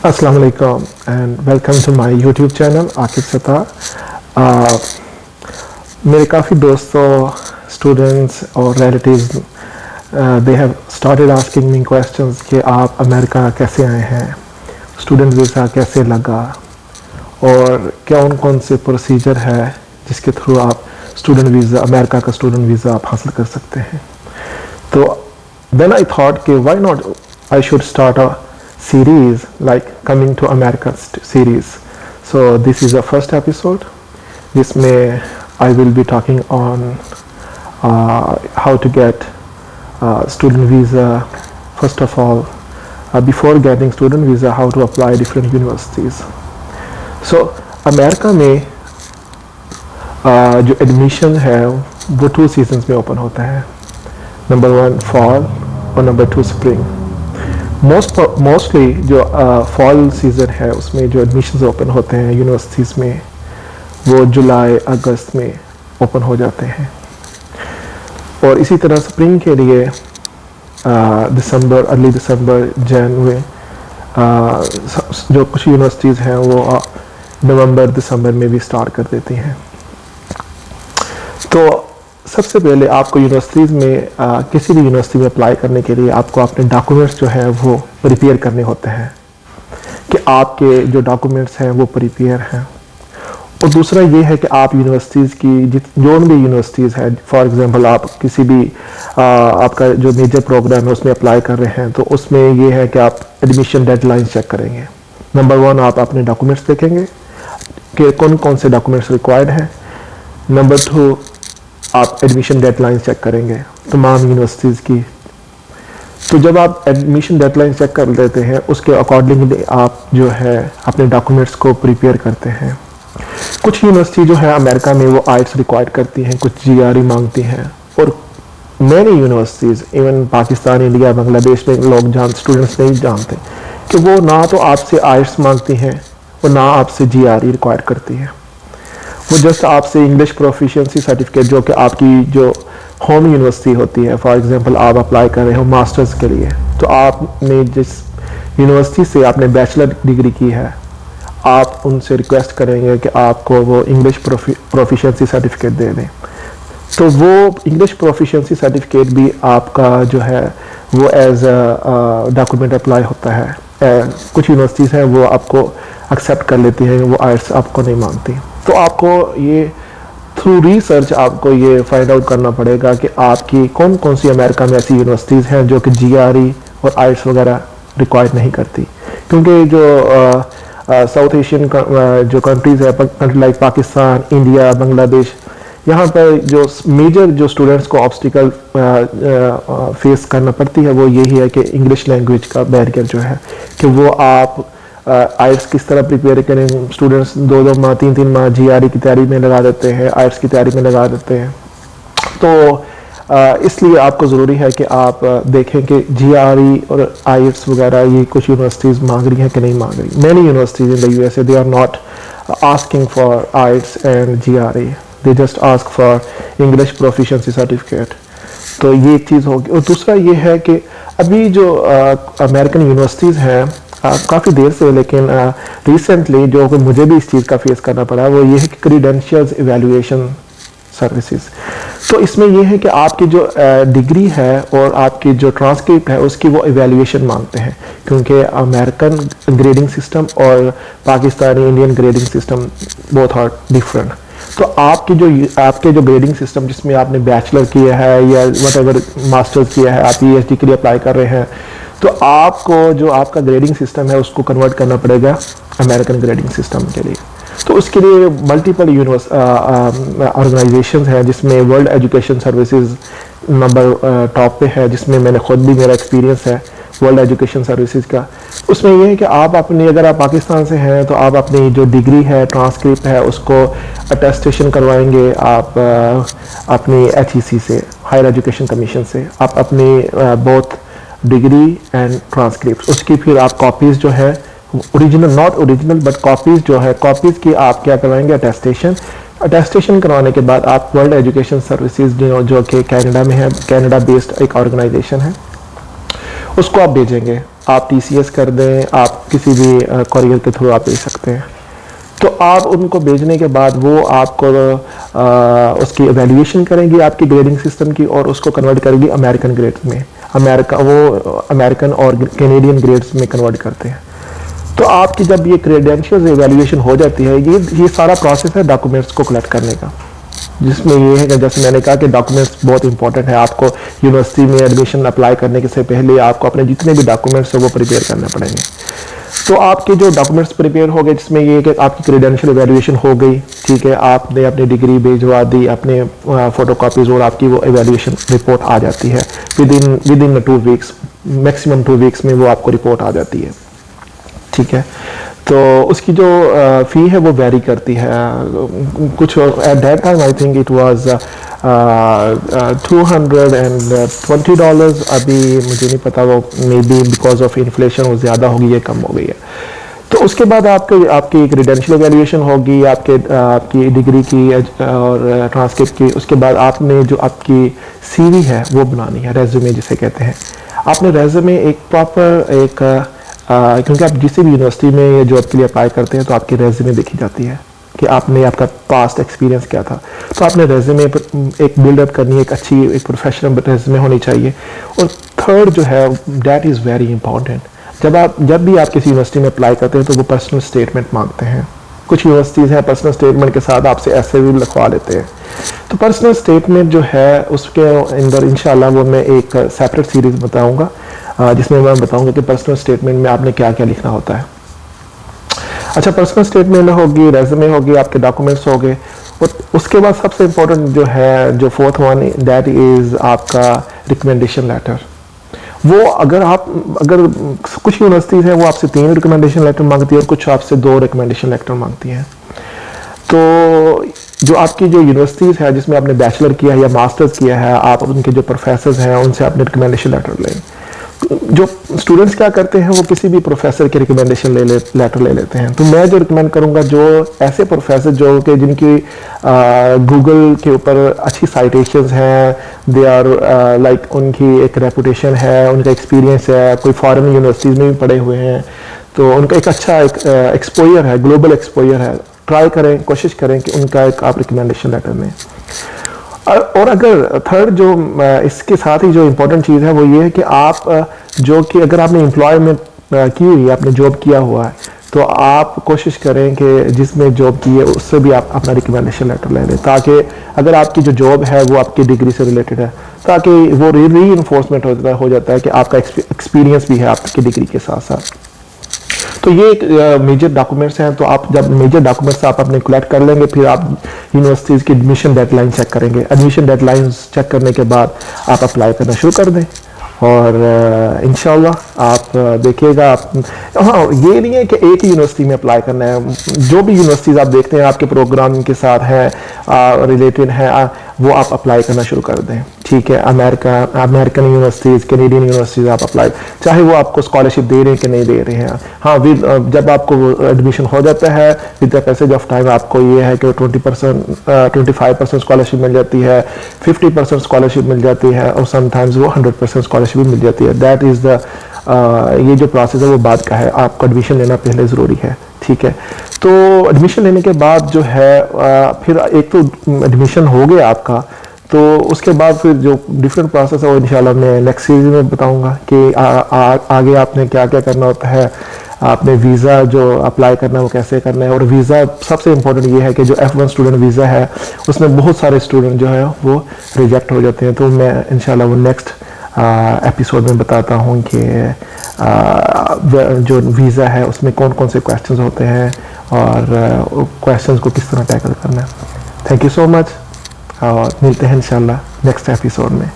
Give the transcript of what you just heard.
Assalamu alaikum and welcome to my YouTube channel Aqib Sattar. मेरे काफ़ी दोस्तों, स्टूडेंट्स और relatives they have started asking me questions कि आप अमेरिका कैसे आए हैं, स्टूडेंट वीज़ा कैसे लगा और कौन से प्रोसीजर है जिसके थ्रू आप स्टूडेंट वीज़ा, अमेरिका का स्टूडेंट वीज़ा आप हासिल कर सकते हैं। तो देन आई थॉट कि why not I should start a series like coming to America series. So this is the first episode. This may I will be talking on how to get student visa. First of all, before getting student visa, how to apply different universities. So America में जो admission है वो 2 seasons में open होता है। Number 1 fall और number 2 spring. Mostly जो fall season है उसमें जो एडमिशन्स ओपन होते हैं यूनिवर्सिटीज़ में वो जुलाई अगस्त में ओपन हो जाते हैं। और इसी तरह स्प्रिंग के लिए दिसंबर, अर्ली दिसंबर, जनवरी, जो कुछ यूनिवर्सिटीज़ हैं वो नवंबर दिसंबर में भी स्टार्ट कर देती हैं। तो सबसे पहले आपको यूनिवर्सिटीज़ में किसी भी यूनिवर्सिटी में अप्लाई करने के लिए आपको अपने डॉक्यूमेंट्स जो हैं वो प्रिपेयर करने होते हैं कि आपके जो डॉक्यूमेंट्स हैं वो प्रिपेयर हैं। और दूसरा ये है कि आप यूनिवर्सिटीज़ की जो भी यूनिवर्सिटीज़ है, फॉर एग्जांपल आप किसी भी आपका जो मेजर प्रोग्राम है उसमें अप्लाई कर रहे हैं तो उसमें ये है कि आप एडमिशन डेडलाइन चेक करेंगे। नंबर 1 आप अपने डॉक्यूमेंट्स देखेंगे कि कौन से डॉक्यूमेंट्स रिक्वायर्ड हैं। नंबर 2 आप एडमिशन डेडलाइन चेक करेंगे तमाम यूनिवर्सिटीज़ की। तो जब आप एडमिशन डेडलाइन चेक कर लेते हैं उसके अकॉर्डिंगली आप जो है अपने डॉक्यूमेंट्स को प्रिपेयर करते हैं। कुछ यूनिवर्सिटी जो है अमेरिका में वो आइट्स रिक्वायर्ड करती हैं, कुछ GRE मांगती हैं और many universities even Pakistan, India, Bangladesh में लोग स्टूडेंट्स नहीं जानते कि वो ना तो आपसे आइट्स मांगती हैं और ना आपसे GRE रिक्वायर करती है। वो जस्ट आपसे इंग्लिश प्रोफिशिएंसी सर्टिफिकेट जो कि आपकी जो होम यूनिवर्सिटी होती है, फॉर एग्जांपल आप अप्लाई कर रहे हो मास्टर्स के लिए तो आपने जिस यूनिवर्सिटी से आपने बैचलर डिग्री की है आप उनसे रिक्वेस्ट करेंगे कि आपको वो इंग्लिश प्रोफिशिएंसी सर्टिफिकेट दे दें। तो वो इंग्लिश प्रोफिशिएंसी सर्टिफिकेट भी आपका जो है वो एज डॉक्यूमेंट अप्लाई होता है। कुछ यूनिवर्सिटीज़ हैं वो आपको एक्सेप्ट कर लेती हैं, वो आइट्स आपको नहीं मांगती। तो आपको ये थ्रू रिसर्च आपको ये फाइंड आउट करना पड़ेगा कि आपकी कौन सी अमेरिका में ऐसी यूनिवर्सिटीज़ हैं जो कि GRE और आइट्स वगैरह रिक्वायर नहीं करती। क्योंकि जो साउथ एशियन जो कंट्रीज़ है, country like Pakistan, India, Bangladesh, यहाँ पर जो मेजर जो स्टूडेंट्स को ऑब्स्टिकल फेस करना पड़ती है वो यही है कि इंग्लिश लैंग्वेज का बैरियर जो है कि वो आप आइट्स किस तरह प्रिपेयर करें। स्टूडेंट्स 2-2 माह 3-3 माह GRE की तैयारी में लगा देते हैं, आइट्स की तैयारी में लगा देते हैं। तो इसलिए आपको ज़रूरी है कि आप देखें कि GRE और आइट्स वगैरह ये कुछ यूनिवर्सिटीज़ मांग रही हैं कि नहीं मांग रही। Many universities in the USA they are not asking for IELTS and GRE, they just ask for English proficiency certificate. तो ये एक चीज़ होगी। और दूसरा ये है कि अभी जो अमेरिकन यूनिवर्सिटीज़ हैं काफ़ी देर से, लेकिन रिसेंटली जो मुझे भी इस चीज़ का फेस करना पड़ा वो ये है कि क्रीडेंशियल्स इवैल्यूएशन सर्विसेज। तो इसमें यह है कि आपकी जो डिग्री है और आपकी जो ट्रांसक्रिप्ट है उसकी वो इवैल्यूएशन मांगते हैं, क्योंकि अमेरिकन ग्रेडिंग सिस्टम और Pakistani Indian grading system both are different. तो आपके जो ग्रेडिंग सिस्टम जिसमें आपने बैचलर किया है या व्हाटएवर मास्टर्स किया है, आप PhD के लिए अप्लाई कर रहे हैं, तो आपको जो आपका ग्रेडिंग सिस्टम है उसको कन्वर्ट करना पड़ेगा अमेरिकन ग्रेडिंग सिस्टम के लिए। तो उसके लिए मल्टीपल ऑर्गेनाइजेशंस हैं जिसमें world education services number top पे है, जिसमें मैंने खुद भी मेरा एक्सपीरियंस है वर्ल्ड एजुकेशन सर्विसेज का। उसमें यह है कि आप अपनी, अगर आप पाकिस्तान से हैं तो आप अपनी जो डिग्री है, ट्रांसक्रिप्ट है, उसको अटेस्टेशन करवाएंगे आप अपनी HEC से, हायर एजुकेशन कमीशन से। आप अपनी बोथ डिग्री एंड ट्रांसक्रिप्ट उसकी फिर आप कॉपीज़ जो है original, not original but copies जो है, कॉपीज़ की आप क्या करवाएंगे अटेस्टेशन करवाने के बाद आप वर्ल्ड एजुकेशन सर्विसेज जो कि कनाडा में है, कनाडा बेस्ड एक ऑर्गेनाइजेशन है, उसको आप भेजेंगे आप TCS कर दें, आप किसी भी कॉरियर के थ्रू आप भेज सकते हैं। तो आप उनको भेजने के बाद वो आपको उसकी एवेल्यूएशन करेंगी आपकी ग्रेडिंग सिस्टम की, और उसको कन्वर्ट करेगी अमेरिकन ग्रेड्स में। वो अमेरिकन और कैनेडियन ग्रेड्स में कन्वर्ट करते हैं। तो आपकी जब ये क्रेडेंशियल्स एवेल्यूएशन हो जाती है, ये सारा प्रोसेस है डॉक्यूमेंट्स को कलेक्ट करने का, जिसमें ये है कि जैसे मैंने कहा कि डॉक्यूमेंट्स बहुत इंपॉर्टेंट है। आपको यूनिवर्सिटी में एडमिशन अप्लाई करने के से पहले आपको अपने जितने भी डॉक्यूमेंट्स हैं वो प्रिपेयर करने पड़ेंगे। तो आपके जो डॉक्यूमेंट्स प्रिपेयर हो गए, जिसमें ये कि आपकी क्रेडेंशियल एवेल्यूएशन हो गई, ठीक है, आपने अपनी डिग्री भिजवा दी, अपने फोटोकॉपीज, और आपकी वो एवेल्यूएशन रिपोर्ट आ जाती है with in 2 weeks, maximum 2 weeks में वो आपको रिपोर्ट आ जाती है, ठीक है। तो उसकी जो फ़ी है वो वेरी करती है। कुछ at that time I think it was $220। अभी मुझे नहीं पता, वो may be because of inflation वो ज़्यादा होगी या कम हो गई है। तो उसके बाद आपकी क्रेडेंशियल एवेल्यूएशन होगी, आपकी डिग्री की और ट्रांसक्रिप्ट की। उसके बाद आपने जो आपकी CV है वो बनानी है, रेज्यूमे जिसे कहते हैं। आपने रेज्यूमे एक प्रॉपर क्योंकि आप किसी भी यूनिवर्सिटी में या जॉब के लिए अप्लाई करते हैं तो आपकी रेज्यूमे देखी जाती है कि आपका पास्ट एक्सपीरियंस क्या था। तो आपने रेज्यूमे पर एक बिल्डअप करनी है, एक अच्छी एक प्रोफेशनल रेज्यूमे होनी चाहिए। और थर्ड जो है, दैट इज़ वेरी इंपॉर्टेंट, जब भी आप किसी यूनिवर्सिटी में अप्लाई करते हैं तो वो पर्सनल स्टेटमेंट मांगते हैं। कुछ यूनिवर्सिटीज़ हैं पर्सनल स्टेटमेंट के साथ आपसे ऐसे भी लिखवा लेते हैं। तो पर्सनल स्टेटमेंट जो है उसके अंदर इंशाल्लाह वो मैं एक सेपरेट सीरीज़ बताऊँगा, जिसमें मैं बताऊंगा कि पर्सनल स्टेटमेंट में आपने क्या क्या लिखना होता है। अच्छा, पर्सनल स्टेटमेंट होगी, रेज्यूमे होगी, आपके डॉक्यूमेंट्स हो गए। उसके बाद सबसे इम्पोर्टेंट जो है, जो फोर्थ वन, दैट इज़ आपका रिकमेंडेशन लेटर। वो अगर कुछ यूनिवर्सिटीज़ हैं वो आपसे 3 रिकमेंडेशन लेटर मांगती है और कुछ आपसे 2 रिकमेंडेशन लेटर मांगती हैं। तो जो आपकी जो यूनिवर्सिटीज़ है जिसमें आपने बैचलर किया है या मास्टर्स किया है, आप उनके जो प्रोफेसर्स हैं उनसे आपने रिकमेंडेशन लेटर लें। जो स्टूडेंट्स क्या करते हैं वो किसी भी प्रोफेसर के रिकमेंडेशन लेटर ले लेते हैं। तो मैं जो रिकमेंड करूंगा, जो ऐसे प्रोफेसर जो कि जिनकी गूगल के ऊपर अच्छी साइटेशंस हैं, दे आर लाइक उनकी एक रेपुटेशन है, उनका एक्सपीरियंस है, कोई फॉरेन यूनिवर्सिटीज़ में भी पढ़े हुए हैं, तो उनका एक अच्छा एक्सपोजर है, ग्लोबल एक्सपोजर है। ट्राई करें, कोशिश करें कि उनका एक आप रिकमेंडेशन लेटर लें। और अगर थर्ड जो इसके साथ ही जो इम्पोर्टेंट चीज़ है वो ये है कि आप जो कि अगर आपने एम्प्लॉयमेंट की हुई है, आपने जॉब किया हुआ है, तो आप कोशिश करें कि जिसमें जॉब की है उससे भी आप अपना रिकमेंडेशन लेटर ले लें, ताकि अगर आपकी जो जॉब है वो आपकी डिग्री से रिलेटेड है, ताकि वो री इन्फोर्समेंट हो जाता है कि आपका एक्सपीरियंस भी है आपकी डिग्री के साथ साथ। तो ये एक मेजर डॉक्यूमेंट्स हैं। तो आप जब मेजर डॉक्यूमेंट्स आप अपने कलेक्ट कर लेंगे, फिर आप यूनिवर्सिटीज़ की एडमिशन डेडलाइन चेक करेंगे। एडमिशन डेडलाइंस चेक करने के बाद आप अप्लाई करना शुरू कर दें, और इंशाल्लाह आप देखिएगा। हाँ, ये नहीं है कि एक ही यूनिवर्सिटी में अप्लाई करना है। जो भी यूनिवर्सिटीज़ आप देखते हैं आपके प्रोग्राम के साथ हैं, रिलेटेड हैं, वो आप अप्लाई करना शुरू कर दें, ठीक है। अमेरिकन यूनिवर्सिटीज़, कैनेडियन यूनिवर्सिटीज़ आप अप्लाई, चाहे वो आपको स्कॉलरशिप दे रहे हैं कि नहीं दे रहे हैं। हाँ, जब आपको एडमिशन हो जाता है with the passage of time, आपको ये है कि 25% स्कॉलरशिप मिल जाती है, 50% स्कॉलरशिप मिल जाती है, और समटाइम्स वो 100% स्कॉलरशिप भी मिल जाती है। दैट इज़ द ये जो प्रोसेस है वो बाद का है, आपको एडमिशन लेना पहले ज़रूरी है, ठीक है। तो एडमिशन लेने के बाद जो है फिर एक तो एडमिशन हो गया आपका, तो उसके बाद फिर जो डिफरेंट प्रोसेस है वो इंशाल्लाह मैं नेक्स्ट सीरीज में बताऊंगा कि आगे आपने क्या क्या करना होता है। आपने वीज़ा जो अप्लाई करना है वो कैसे करना है, और वीज़ा सबसे इम्पोर्टेंट ये है कि जो F1 स्टूडेंट वीज़ा है उसमें बहुत सारे स्टूडेंट जो है वो रिजेक्ट हो जाते हैं। तो मैं इंशाल्लाह वो नेक्स्ट एपिसोड में बताता हूँ कि जो वीज़ा है उसमें कौन कौन से क्वेश्चंस होते हैं और क्वेश्चंस को किस तरह टैकल करना है। थैंक यू सो मच, और मिलते हैं इंशाल्लाह नेक्स्ट एपिसोड में।